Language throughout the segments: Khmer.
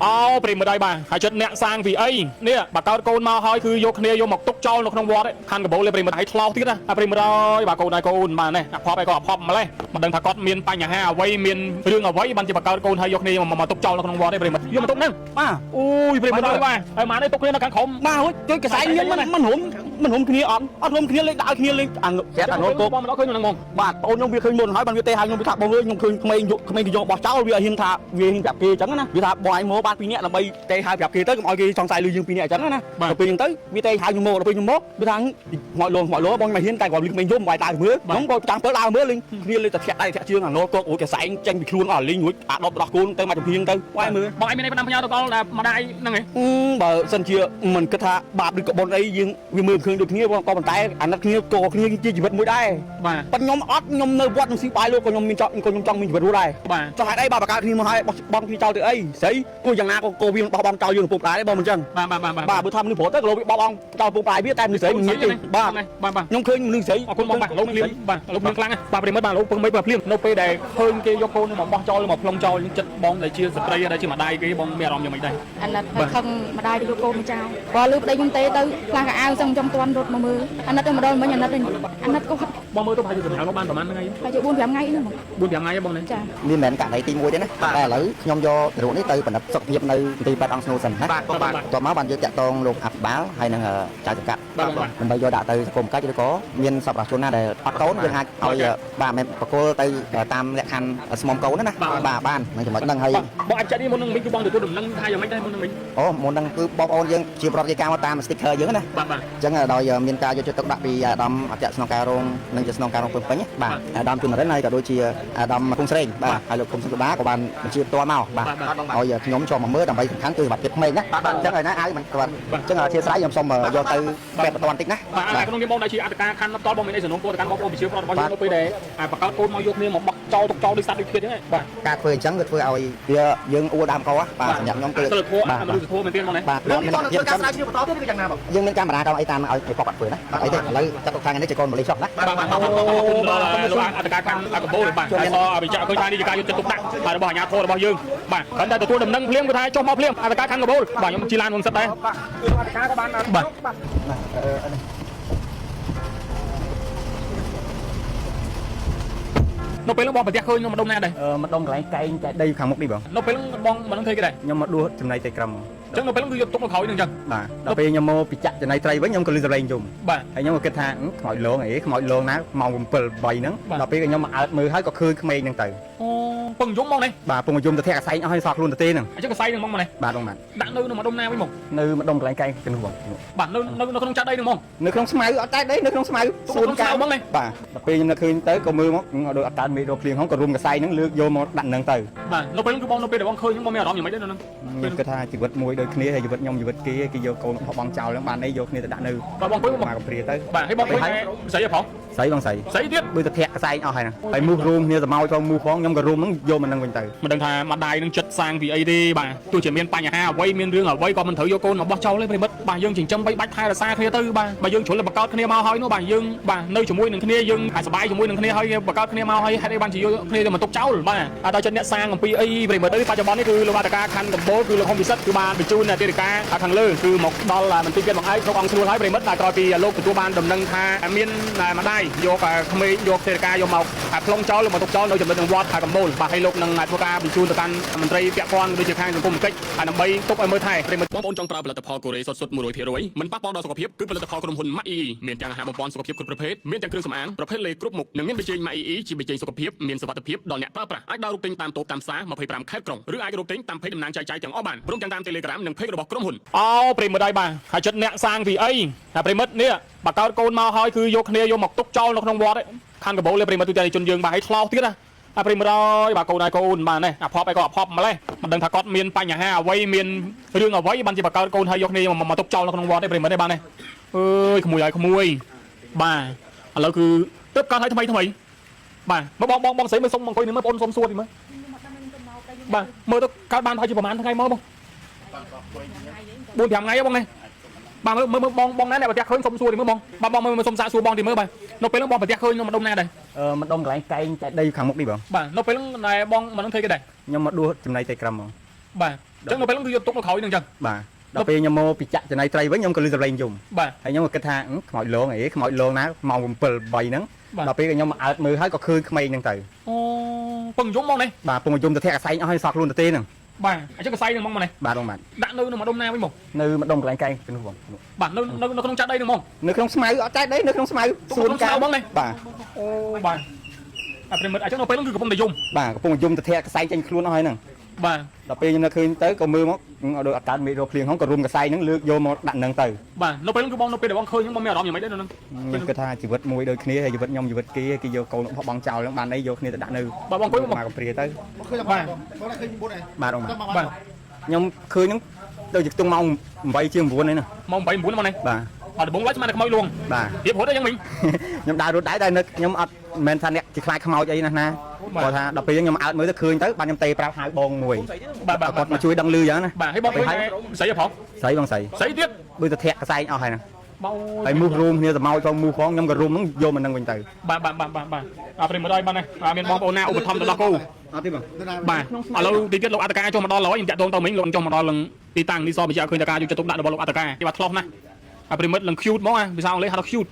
អូប្រិមត្តហើយបាទហើយចិត្តអ្នកសាងពីអីនេះបើកោតកូនមកហើយគឺយកគ្នាយកមកទុកចោលនៅក្នុងវត្តខាងកបោលេប្រិមត្តហើយឆ្លោះទៀតណាប្រិមត្តហើយបាទកូនហើយកូនបាទនេះអភ័ព្វអីក៏អភ័ព្វម្លេះមិនដឹងថាគាត់មានបញ្ហាអ្វីមានរឿងអ្វីបានជាបើកោតកូនហើយយកគ្នាមកទុកចោលនៅក្នុងវត្តទេប្រិមត្តយកមកទុកហ្នឹងបាទអូយប្រិមត្តហើយបាទហើយម៉ានេះទុកគ្នានៅខាងក្រោមបាទជួយកសែងខ្ញុំមិនរុំគ្នាអត់រុំគ្នាលេងដើរគ្នាលេងអាអនុគោបងមិនដល់ឃើញនៅហ្នឹងហ្មងបាទបងខ្ញុំវាឃើញមុនហើយបានវាទេហើយខ្ញុំវាថាបងអើយខ្ញុំឃើញក្មេងគេយកបោះចោលវាហ៊ានថាវាហ៊ានប្រាប់គេអញ្ចឹងណាវាថាបងឯងមកបាន2នាក់ដើម្បីទេហើយប្រាប់គេទៅកុំឲ្យគេសង្ស័យលឺយើង2នាក់អញ្ចឹងណាដល់ពេលអញ្ចឹងទៅវាទេហើយខ្ញុំមកដល់ពេលខ្ញុំមកវាថាខ្មោចលោបងមិនហ៊ានតែគាត់លឺក្មេងយំបាយដើរមើលខ្ញុំក៏ចាំពេលដើរមើលលេងគ្នាលេងតែធាក់ដៃធាក់ជើងអាណូលគោកអូយកសែងចេញពីខ្លួនអស់លេងរួចអាដប់ដោះគូនទៅមកចំហៀងទៅវាយមើលបងឯងមានអីបណ្ដាំផ្ញើទៅដល់ម្ដាយហ្នឹងឯងបើសិនជាមិនគិតថាបាបឬក៏បុណ្យអីយើងវាមើលឃើញដូចគ្នាក៏ប៉ុន្តែអាណិតគ្នាក៏គ្នាជាជីវិតមួយដែរបាទប៉ុន្តែខ្ញុំអត់ខ្ញុំនៅវត្តនឹងស៊ីបាយលោកក៏ខ្ញុំមានចង់ខ្ញុំចង់មានជីវិតរស់ដែរបាទចុះហេតុអីបើបកើតគ្នាមកហើយបងគ្នាចោលទៅអីស្អីគួរយ៉ាងណាក៏វាបោះបង់ចោលយើងពុកដែរបងមិនចឹងបាទបើថាមនុស្សប្រុសទៅក៏លោកវាបោះបង់ចោលពុកដែរវាតែមនុស្សស្រីមិនងាយទេបាទខ្ញុំឃើញមនុស្សស្រីអរគុណបងបាទលោកភ្លាមបាទលោកមានខ្លាំងបាទប្រិមិត្តបាទលោកពឹងមិនបាទភ្លាមនៅពេលដែលឃើញគេយកកូនមកបោះចោលមកផ្លុំចោលចិត្តបងដែលជាស្ត្រីដែលជាម្ដាយគេបងមានអារម្មណ៍យ៉ាងម៉េចដែរអាណិតហើយខឹងម្ដាយយកកូនមកចោលបើលឺប្តីខ្ញុំទេទៅខ្លះក៏អាវសឹងចំទាន់រត់មកមើលអាណិតទៅម្ដងមិញអាណិតក៏បងមើលទៅប្រហែលជាសម្រាប់មកបានប្រហែលថ្ងៃប្រហែលជា4-5ថ្ងៃហ្នឹង4-5ថ្ងៃបងនេះចានេះមិនមែនករណីទី1ទេណាតែឥឡូវខ្ញុំយករូបនេះទៅបណ្ឌិតសុខភាពនៅទីប៉ែតអង្គស្នូសិនណាបាទតមកបានយកតាក់តងលោកអភិបាលហើយនឹងចៅសង្កាត់ដើម្បីយកដាក់ទៅសង្គមកិច្ចឬក៏មានសប្បុរសជនណាដែលអត់កូនយើងអាចឲ្យបាទមិនបកគលទៅតាមលក្ខខណ្ឌស្មុំកូនណាបាទបាននឹងចំណុចហ្នឹងហើយបងអាចចាត់នេះមុននឹងវិញគឺបងទទួលដំណឹងថាយ៉ាងម៉េចដែរមុននឹងវិញអូមុននឹងគឺបងប្អូនយើងជាប្រតិកម្មមកតាម sticker យើងណាបាទអញ្ចឹងដោយមានការយកចិត្តទុកដាក់ពីអាដាមអគ្គស្នងការរងនិងជាស្នងការរងពេញបាទអាដាមជុនរិនហើយក៏ដូចជាអាដាមគុំស្រេងបាទហើយលោកគុំសុខដាក៏បានបញ្ជាផ្ទាល់មកបាទឲ្យខ្ញុំចូលមកមើលដើម្បីសំខាន់គឺសុខភាពក្មេងណាអញ្ចឹងហើយណាអាយមិនគាត់អញ្ចឹងអធិស្ឋានខ្ញុំសូមយកទៅបែបបន្តបន្តិចណាបាទក្នុងនាមបងដែលជាអធិការខណ្ឌផ្ទាល់បងមានអីសំណូមពរទៅកាន់បងប្អូនប្រជាពលរដ្ឋរបស់យើងនៅពេលដែលបង្កើតកូនមកយកគ្នាមកបោះចោលទុកចោលដូចសត្វដូចទៀតហ្នឹងបាទការធ្វើអញ្ចឹងគឺធ្វើឲ្យវាយើងអួរដើមកោបាទសម្រាប់ខ្ញុំគឺបាទមនុស្សធម៌មែនទេបងណាបាទមានការស្រាវជ្រាវបន្តទៀតគឺយ៉ាងណាបងយើងមានកាមេរ៉ាកោអីតាមឲ្យគាត់ធ្វើណាអីទេឥឡូវចាត់ទុកថានេះជាកូនម៉ាលីចុះណាបាទបាទអរគុណលោកអធិការខណ្ឌអកបូរបាទហើយក៏បញ្ជាក់ឃើញថានេះជាការយកចិត្តទុកដាក់បាទរបស់អាជ្ញាធររបស់យើងបាទគ្រាន់តែទទួលដំណឹងភ្លាមគឺថាចុះមកភ្លាមអធិការខណ្ឌកបូរបាទខ្ញុំជិះឡានមុនសិតដែរបាទអធិការក៏បានបាទនៅពេលបងប្រទះឃើញនៅម្ដុំណាដែរម្ដុំកន្លែងកែងតែដីខាងមុខនេះបងនៅពេលបងមិនដឹងធ្វើគេដែរខ្ញុំមកដួសចំណៃទៅក្រំអញ្ចឹងនៅពេលគឺយកទុកមកក្រោយនឹងអញ្ចឹងបាទដល់ពេលខ្ញុំមកពិចាក់ចំណៃត្រីវិញខ្ញុំក៏លឺសម្លេងយំបាទហើយខ្ញុំក៏គិតថាខ្មោចលងខ្មោចលងណាម៉ោង7 8ហ្នឹងដល់ពេលខ្ញុំមកអើតមើលហើយក៏ឃើញក្មេងហ្នឹងទៅអូពងយំមកនេះបាទពងយំទៅធាក់កសែងអស់ហើយសល់ខ្លួនទៅទេហ្នឹងអញ្ចឹងកសែងហ្នឹងមកនេះបាទបងបាទដាក់នៅម្ដុំណាវិញមកនៅម្ដុំកន្លែងកែងទៅនោះបងបាទនៅក្នុងចាក់ដីហ្នឹងមកនៅក្នុងស្មៅអត់តែដីនៅក្នុងស្មៅសួនកាមកនេះបាទដល់ពេលខ្ញុំនឹកឃើញទៅក៏មើលមកដូចអត់កើតមេរោគភ្លៀងហ្នឹងក៏រុំកសែងហ្នឹងលើកយកមកដាក់ហ្នឹងទៅបាទនៅពេលគឺបងនៅពេលដែលបងឃើញហ្នឹងបងមានអារម្មណ៍យ៉ាងម៉េចដែរនៅហ្នឹងខ្ញុំគិតថាជីវិតមួយដូចគ្នាហើយជីវិតខ្ញុំជីវិតគេយកកូនបោះបង់ចោលហ្នឹងបានអីយកគ្នាទៅដាក់នៅបាទបងជួយមកកំព្រាទៅបាទហើយបងជួយស្អីហ៎ផងស្អីបងស្អីទៀតដូចទៅធាក់កសែងអស់ហើយហ្នឹងហើយមូសរួមគ្នាសម្ោចផងមូសផងខ្ញុំក៏រួមហ្នឹងយកមកហ្នឹងវិញទៅមិនដឹងថាម្ដាយនឹងចិត្តសាងពីអីទេបាទទោះជាមានបញ្ហាអ្វីមានរឿងអ្វីក៏មិនត្រូវយកកូនមកបោះចោលទេប្រិមិត្តបាទយើងចិញ្ចឹមបីបាច់ថែរក្សាគ្នាទៅបាទបើយើងជ្រុលបង្កើតគ្នាមកហើយនោះបាទយើងបាទនៅជាមួយនឹងគ្នាយើងអាចសប្បាយជាមួយនឹងគ្នាហើយបង្កើតគ្នាមកហើយហេតុអីបានជាយកគ្នាទៅមកទុកចោលបាទអត់ទៅចិត្តអ្នកសាងអំពីអីប្រិមិត្តបច្ចុប្បន្ននេះគឺលោកអធិការខណ្ឌកំពូលគឺលោកហ៊ុនពិសិដ្ឋគឺបានបញ្ជូនអធិការខាងលើគឺមកដល់មន្ទីរពេទ្យបង្អែកគ្រប់អង្គស្រួលហើយប្រិមិត្តតែក្រោយពីលោកទទួលបានដំណឹងថាមានម្ដាយយកក្មេងយកអធិការយកមកផ្លុំចោលមកទុកចោលនៅចំណុចនឹងវត្តខាងកំពូលបាទហើយលោកនឹងធ្វើការបញ្ជូនទៅកាន់មន្ត្រីពាក់ព័ន្ធដូចជាខាងសង្គមគិច្ចដើម្បីទុកឲ្យមើលថែប្រិមិត្តបងប្អូនចង់ប្រើផលិតផលកូរ៉េសុទ្ធ 100% មិនប៉ះពាល់ដល់សុខភាពគឺផលិតផលក្រុមហ៊ុន MACE មានទាំងអាហារបំពន់សុខភាពគ្រប់ប្រភេទមានទាំងគ្រឿងសម្អាងប្រភេទលេគ្រប់មុខនិងមានប៊ីចេង MACE ជាប៊ីចេងសុខភាពមានសុវត្ថិភាពដល់អ្នកប្រើប្រាស់អាចដើររកទិញតាមតូបតាមផ្សារ25ខេត្តក្រុងឬអាចរកទិញតាមเพจតំណាងចែកចាយទាំងអស់បានព្រមទាំងតាម Telegram និងเพจរបស់ក្រុមហ៊ុនអូប្រិមិត្តហើយបាទហើយចិត្តអ្នកសាងពីអីតែប្រិមិត្តនេះបើកោតកូនមកហើយគឺយកគ្នាយកមកទុកចោលនៅក្នុងវត្តខាងកបោលេប្រិមិត្តទូទាំងជនយើងបាទឲ្យឆ្លោះទៀតណាប្រិមិត្តហើយបាទកូនហើយកូនបាទនេះអភ័ព្វអីក៏អភ័ព្វម្លេះមិនដឹងថាគាត់មានបញ្ហាអ្វីមានរឿងអ្វីបានជាបើកោតកូនហើយយកគ្នាមកទុកចោលនៅក្នុងវត្តទេប្រិមិត្តទេបាទនេះអើយក្មួយហើយក្មួយបាទឥឡូវគឺទើបកើតឲ្យថ្មីបាទមកបងស្រីមើលសុំអង្គុយនេះមើលបងសុំសួរទីមើលបាទមើលទៅកើតបានហើយជាប្រហែលថ្ងៃមកបង4-5ថ្ងៃបងនេះបាទមើលបងណាអ្នកប្រទះឃើញសុំសួរទីមើលបងបងមើលសុំសាកសួរបងទីមើលបាទនៅពេលហ្នឹងបងប្រទះឃើញនៅម្ដុំណាដែរម្ដុំកន្លែងកែងតែដីខាងមុខនេះបងបាទនៅពេលហ្នឹងណែបងមិននឹងធ្វើគេដែរខ្ញុំមកដួសចំណៃទៅក្រំហ្មង បាទអញ្ចឹងនៅពេលហ្នឹងគឺយកទុកនៅក្រោយហ្នឹងអញ្ចឹង បាទដល់ពេលខ្ញុំមកពីចាក់ចំណៃត្រីវិញខ្ញុំក៏លឺសម្លេងយំ បាទ ហើយខ្ញុំក៏គិតថាខ្មោចលងអីខ្មោចលងណាម៉ោង7 3ហ្នឹងដល់ពេលខ្ញុំអើតមើលហើយក៏ឃើញក្មេងហ្នឹងទៅ អូពឹងយំមកនេះ បាទពងយំទៅធាក់អាសែងអស់ហើយសោះខ្លួនទៅទេហ្នឹង បាទអញ្ចឹងកសៃហ្នឹងមកនេះ បាទបងបាទ ដាក់នៅម្ដុំណាវិញមក នៅម្ដុំកន្លែងកែងទៅនោះបង បាទនៅក្នុងចាក់ដីហ្នឹងមក នៅក្នុងស្មៅអត់តែដីនៅក្នុងស្មៅសួនកៅបងនេះបាទ អូបាទអាប្រិមិត្តអញ្ចឹងនៅពេលហ្នឹងគឺកំពុងតែយំ បាទកំពុងយំទៅធាក់កសែងចេញខ្លួនអស់ហើយហ្នឹង បាទ ដល់ពេលខ្ញុំនៅឃើញទៅក៏មើលមកដូចអត់កើតមេរោគភ្លៀងហ្នឹងក៏រុំកសែងហ្នឹងលើកយកមកដាក់ហ្នឹងទៅ បាទនៅពេលហ្នឹងគឺបងនៅពេលដែលបងឃើញហ្នឹងបងមានអារម្មណ៍យ៉ាងម៉េចដែរនៅហ្នឹង ខ្ញុំគិតថាជីវិតមួយដូចគ្នាហើយជីវិតខ្ញុំជីវិតគេគេយកកូនរបស់បងចោលហ្នឹងបានអីយកគ្នាទៅដាក់នៅ បាទបងអង្គុយមក មកកំព្រាទៅ ឃើញតែបងបងឃើញមុនឯង បាទបង បាទ ខ្ញុំឃើញហ្នឹងដូចជាខ្ទង់ម៉ោង8ជាង9ហ្នឹងណា ម៉ោង8 9មកនេះ បាទ អត់ដំបងឡាច់ស្មានតែខ្មោចលង បាទ រៀបរត់អីយ៉ាងមិញ ខ្ញុំដើររត់ដែរតែនឹកខ្ញុំអត់មិនមែនថាអ្នកជាខ្លាចខ្មោចអីណាណាគាត់ថាដល់ពេលខ្ញុំអើតមើលទៅឃើញទៅបានខ្ញុំទេប្រាប់ហៅបងមួយ បាទបាទ គាត់មកជួយដឹងលឺចឹងណា បាទហើយបងឃើញស្រីហ៎ផង ស្រីបងស្រី ស្រីទៀត ដូចទៅធាក់កសែងអស់ហើយណា បង ហើយមូសរួមគ្នាទៅមកផងមូសផងខ្ញុំក៏រួមហ្នឹងយកមកនឹងវិញទៅ បាទអាប្រិមិត្តឲ្យបានមានបងប្អូនណាឧបត្ថម្ភទៅដល់គូ អត់ទេបង បាទឥឡូវទីទៀតលោកអត្តការចុះមកដល់ហើយខ្ញុំតាក់ទងទៅមិញលោកចុះមកដល់នឹងទីតាំងនេះសបញ្ជាក់ឃើញតការយកចិត្តទុកដាក់របស់លោកអត្តការគេបាទឆ្លោះណាស់អាប្រិមិត្តនឹង cute មកភាសាអង់គ្លេសហៅថា cute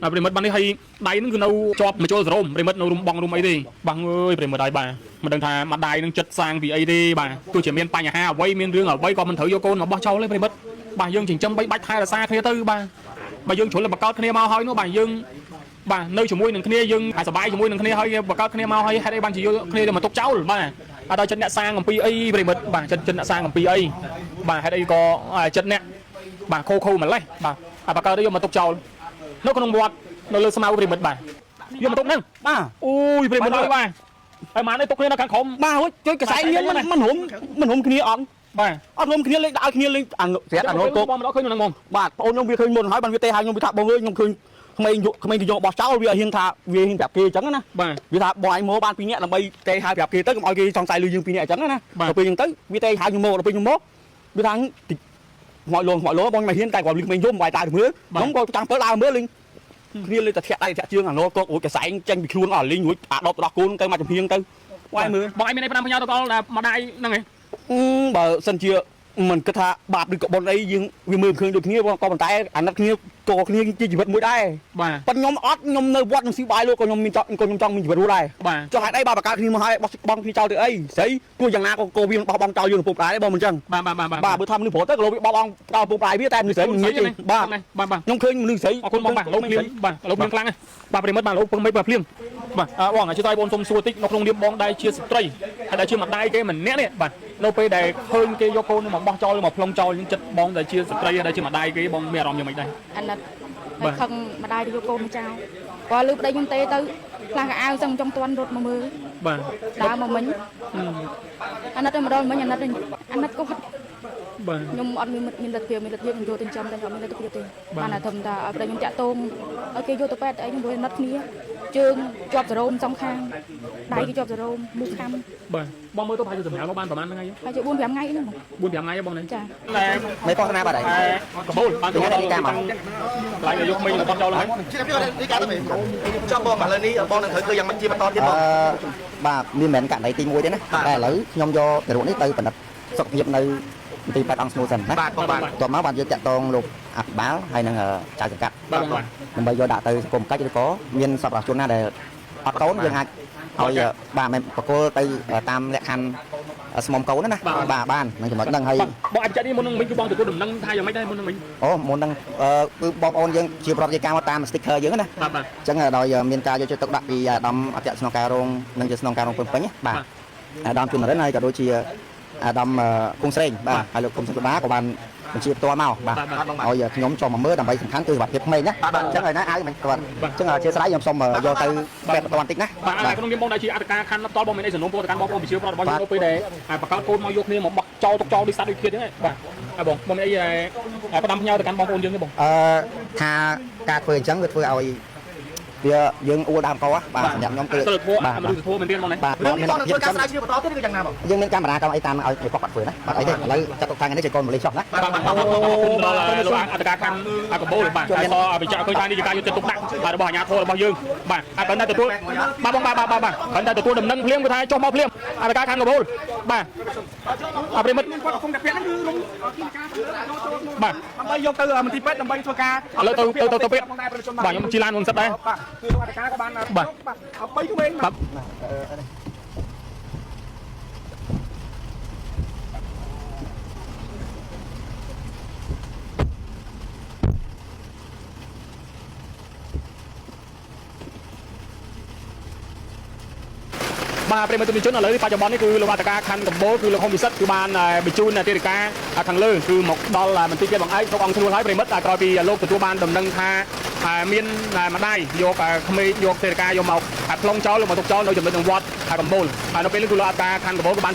អាប្រិមិត្តបាននេះហើយដៃនឹងគឺនៅជាប់មកចូលសរោមប្រិមិត្តនៅរុំបងរុំអីទេបងអើយប្រិមិត្តហើយបាទមិនដឹងថាម្ដាយនឹងចិត្តសាងពីអីទេបាទទោះជាមានបញ្ហាអ្វីមានរឿងអ្វីក៏មិនត្រូវយកកូនរបស់ចោលទេប្រិមិត្តបាទយើងចិញ្ចឹមបីបាច់ថែរក្សាគ្នាទៅបាទយើងជ្រុលបកកើតគ្នាមកហើយនោះបាទយើងបាទនៅជាមួយនឹងគ្នាយើងហើយសប្បាយជាមួយនឹងគ្នាហើយបកកើតគ្នាមកហើយហេតុអីបានជាយកគ្នាទៅមកទុកចោលបាទអត់ដល់ចិត្តអ្នកសាងអំពីអីប្រិមិត្តបាទចិត្តអ្នកសាងអំពីអីបាទហេតុអីក៏ចិត្តអ្នកបាទខូម្លេះបាទហើយបកកើតទៅយកមកទុកចោលនៅក្នុងវត្តនៅលើស្មៅប្រិមិត្តបាទយកមកទុកហ្នឹង បាទ អូយប្រិមិត្តហើយបាទហើយម៉ាននេះទុកគ្នានៅខាងក្រោម បាទហូចជួយកសែងមានមិនរុំគ្នាអត់ បាទ អត់រុំគ្នាលេងដាក់ឲ្យគ្នាលេងអាស្រាប់អានោះគោក បងម្ដងឃើញនឹងហ្មង បាទបងខ្ញុំវាឃើញមុនហើយបានវាទេហើយខ្ញុំវាថាបងអើយខ្ញុំឃើញក្មេងទៅយកបោះចោលវាហ៊ានថាវាហ៊ានប្រាប់គេអញ្ចឹងណា បាទ វាថាបងឯងមកបាន2នាក់ដើម្បីទេហើយប្រាប់គេទៅកុំឲ្យគេសង្ស័យលឺយើង2នាក់អញ្ចឹងណាដល់ពេលអញ្ចឹងទៅវាទេហើយខ្ញុំមកដល់ពេលខ្ញុំមកវាថាខ្មោចលងបងមិនហ៊ានតែគាត់លឺក្មេងយំវាយតើទៅមើលខ្ញុំក៏ចាំពេលដើរមើលលេងគ្នាលេងតែធាក់ដៃធាក់ជើងអានោះក៏អូយកសែងចេញពីខ្លួនអស់លេងរួចអាដប់ដោះកូនទៅមកចំហៀងទៅវាយមើល បងឯងមានអី5ផ្ញើទៅដល់ម្ដាយហ្នឹងឯង បើសិនជាមិនគិតថាបាបឬក៏បុណ្យអីយើងវាមើលឃើញដូចគ្នាក៏ប៉ុន្តែអាណិតគ្នាតគ្នាជាជីវិតមួយដែរ បាទ ប៉ុន្តែខ្ញុំអត់ខ្ញុំនៅវត្តខ្ញុំស៊ីបាយលោកក៏ខ្ញុំចង់មានជីវិតរស់ដែរ បាទ ចុះហេតុអីបើបកកើតគ្នាមកហើយបោះបងគ្នាចោលទៅអីស្អីទោះយ៉ាងណាក៏គោវាបោះបង់ចោលយើងកំពុងដែរបងមិនចឹង បាទ បាទបើថាមនុស្សប្រុសទៅក៏លោកវាបោះបង់ចោលកំពុងដែរវាតែមនុស្សស្រីមិនងាយទេបាទ បាទ ខ្ញុំឃើញមនុស្សស្រី អរគុណបងបាទលោកភ្លាមបាទលោកភ្លាមខ្លាំងបាទប្រិមិត្តបាទលោកពឹងមិនបាទភ្លាមបាទបងអញ្ជើញបងសុំសួរតិចនៅក្នុងនាមបងដែរជាស្ត្រីហើយដែរជាម្ដាយគេម្នាក់នេះបាទនៅពេលដែលឃើញគេយកកូនមកបោះចោលមកផ្លុំចោលយើងចិត្តបងដែលជាស្ត្រីដែរជាម្ដាយគេបងមានអារម្មណ៍យ៉ាងម៉េចដែរ អាណិតហើយខឹងម្ដាយទៅយកកូនមកចោលគាត់លឺប្តីខ្ញុំទេទៅខ្លះក៏អាវសឹងចង់ទាន់រត់មកមើល បាទ ដើរមកមិញអាណិតទៅម្ដងមិញអាណិតគាត់ បាទ ខ្ញុំអត់មានលទ្ធភាពខ្ញុំយកទៅចិញ្ចឹមតែអត់មានលទ្ធភាពទេបានតែធំថាឲ្យប្តីខ្ញុំតាក់ទងឲ្យគេយកទៅពេទ្យអីខ្ញុំរួចអាណិតគ្នាជើងជាប់សរោមសំខាងដៃគេជាប់សរោមមូសខាំ បាទបងមើលទៅប្រហែលជាសម្រាប់មកបានប្រហែលថ្ងៃ ហើយជា4 5ថ្ងៃហ្នឹង 4 5ថ្ងៃបងណា ចា តែ មិនបោះណាបាទហើយ កបូលបានទៅដល់តាំងខ្លាចយកមិញបោះចោលហើយ ជិះពីនេះកាត់ទៅមិន ចាំបងឥឡូវនេះបងនឹងត្រូវធ្វើយ៉ាងម៉េចជាបន្តទៀតបងបាទមានមិនករណីទី1ទេណាតែឥឡូវខ្ញុំយកទៅរកនេះទៅបណ្ឌិតសុខភាពនៅទី8អង្គស្នូសិនណាបាទបាទតមកបានយកតាក់តងលោកអភិបាលហើយនឹងចៅសង្កាត់ បាទ ដើម្បីយកដាក់ទៅសង្គមកិច្ចឬក៏មានសប្បុរសជនណាដែលអត់កូនយើងអាចឲ្យបាទមិនបកគលទៅតាមលក្ខខណ្ឌស្មុំកូនណាបាទបាននឹងចំណុចហ្នឹងហើយ បងអាចចាត់នេះមុននឹងមិញគឺបងទទួលដំណឹងថាយ៉ាងម៉េចដែរមុននឹងមិញ អូមុនហ្នឹងគឺបងប្អូនយើងជាប្រតិកម្មមកតាម sticker យើងណា បាទ អញ្ចឹងដោយមានការយកចិត្តទុកដាក់ពីអាដាមអគ្គស្នងការរងនិងជាស្នងការរងពេញពេញបាទអាដាមជំនរិនហើយក៏ដូចជាអាដាមគង់ស្រេងបាទហើយលោកគុំសុខបាក៏បានបញ្ជាផ្ទាល់មកបាទឲ្យខ្ញុំចុះមកមើលដើម្បីសំខាន់គឺសុខភាពក្មេងណាអញ្ចឹងហើយណាអាវមិនគាត់អញ្ចឹងអធិស្ឋានខ្ញុំសូមយកទៅបែបបន្ទាន់តិចណា បាទក្នុងនាមបងដែលជាអធិការខណ្ឌផ្ទាល់បងមានអីសំណូមពរទៅកាន់បងប្អូនប្រជាប្រដ្ឋរបស់យើងនៅពេលដែលបង្កើតកូនមកយកគ្នាមកបោះចោលទុកចោលដូចសត្វដូចគ្នាហ្នឹងបាទហើយបងមានអីផ្ដាំផ្ញើទៅកាន់បងប្អូនយើងទេបង ថាការធ្វើអញ្ចឹងវាធ្វើឲ្យវាយើងអួរដើមកោបាទសម្រាប់ខ្ញុំគឺ សិលធម៌មនុស្សធម៌មែនទេបងណា បាទមានធ្វើការស្រាវជ្រាវបន្តទៀតគឺយ៉ាងណាបងយើងមានកាមេរ៉ាតាមអីតាមឲ្យគាត់ធ្វើណាបាទអីទេឥឡូវចាត់ទុកថានេះជាកូនម៉ាឡេចុះណា បាទដល់លោកអធិការខណ្ឌកបូលបាទហើយក៏បញ្ជាក់ឃើញថានេះជាការយកចិត្តទុកដាក់របស់អាជ្ញាធររបស់យើងបាទហើយគាត់តែទទួលបាទបងបាទគាត់តែទទួលដំណឹងភ្លាមគាត់ថាចុះមកភ្លាម អរការខាងកបូលបាទអប្រិមិត្ត គាត់កំពុងតែពាក់ហ្នឹងគឺរំបាទ ដើម្បីយកទៅមន្ទីរពេទ្យដើម្បីធ្វើការ ឥឡូវទៅពាក្យបាទខ្ញុំជីឡានមុនសិតដែរ បាទគឺលោកអធិការក៏បានបាទ3ក្មេង បាទបាទប្រិមត្តជនឥឡូវនេះបច្ចុប្បន្ននេះគឺលោកអធិការខណ្ឌកំពូលគឺលោកហ៊ុនពិសិដ្ឋគឺបានបញ្ជូនទេវការខាងលើគឺមកដល់មន្ទីរពេទ្យបង្អែកលោកអង្គស្រួលហើយប្រិមត្តក្រោយពីលោកទទួលបានដំណឹងថាមានម្ដាយយកក្មេងយកទេវការយកមកផ្លុងចោលមកទុកចោលនៅចំណុចវត្តកំពូលហើយនៅពេលនេះគឺលោកអធិការខណ្ឌកំពូលក៏បាន